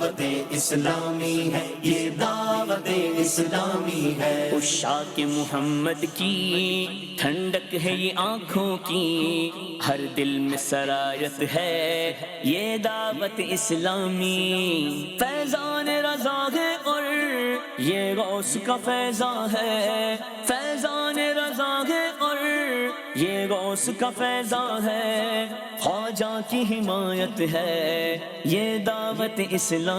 دعوت اسلامی ہے، یہ دعوت اسلامی ہے۔ عشاق محمد کی ٹھنڈک ہے یہ آنکھوں کی، ہر دل میں سرایت ہے یہ دعوت اسلامی۔ فیضان رضا ہے اور یہ غوث کا فیضان ہے، فیضان رضا ہے اور یہ غوث کا فیضان ہے، خواجہ کی حمایت ہے یہ دعوت اسلامی۔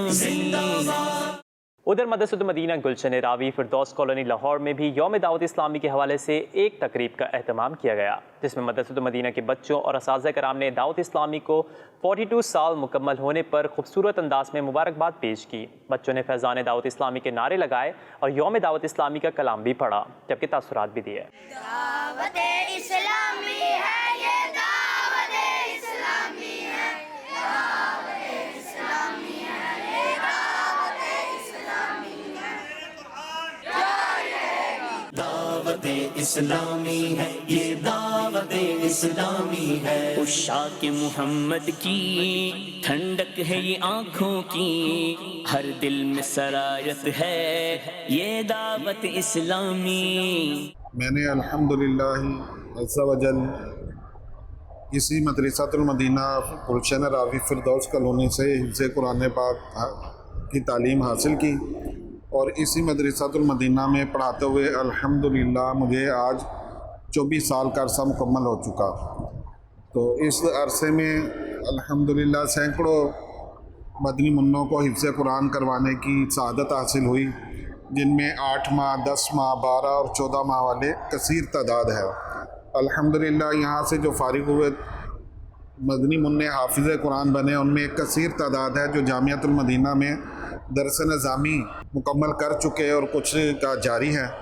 ادھر مدرسۃ المدینہ گلشن راوی فردوس کالونی لاہور میں بھی یوم دعوت اسلامی کے حوالے سے ایک تقریب کا اہتمام کیا گیا، جس میں مدرسۃ المدینہ کے بچوں اور اساتذہ کرام نے دعوت اسلامی کو 42 سال مکمل ہونے پر خوبصورت انداز میں مبارکباد پیش کی۔ بچوں نے فیضان دعوت اسلامی کے نعرے لگائے اور یوم دعوت اسلامی کا کلام بھی پڑھا، جبکہ تاثرات بھی دیے۔ دعوت اسلامی ہے، یہ دعوت اسلامی ہے، دعوت اسلامی ہے، یہ دعوت اسلامی ہے، دعوت اسلامی ہے، یہ دعوت اسلامی ہے۔ عشاق محمد کی ٹھنڈک ہے یہ آنکھوں کی، ہر دل میں سرایت ہے یہ دعوت اسلامی۔ میں نے الحمدللہ عز و جل اسی مدرسۃ المدینہ گلشن راوی فردوس کالونی سے حفظ قرآن پاک کی تعلیم حاصل کی، اور اسی مدرسۃ المدینہ میں پڑھاتے ہوئے الحمدللہ مجھے آج 24 سال کا عرصہ مکمل ہو چکا۔ تو اس عرصے میں الحمدللہ سینکڑوں مدنی منوں کو حفظ قرآن کروانے کی سعادت حاصل ہوئی، جن میں 8 ماہ، 10 ماہ، 12 اور 14 ماہ والے کثیر تعداد ہے۔ الحمدللہ یہاں سے جو فارغ ہوئے مدنی منع حافظ قرآن بنے، ان میں ایک کثیر تعداد ہے جو جامعۃ المدینہ میں درس نظامی مکمل کر چکے اور کچھ کا جاری ہے۔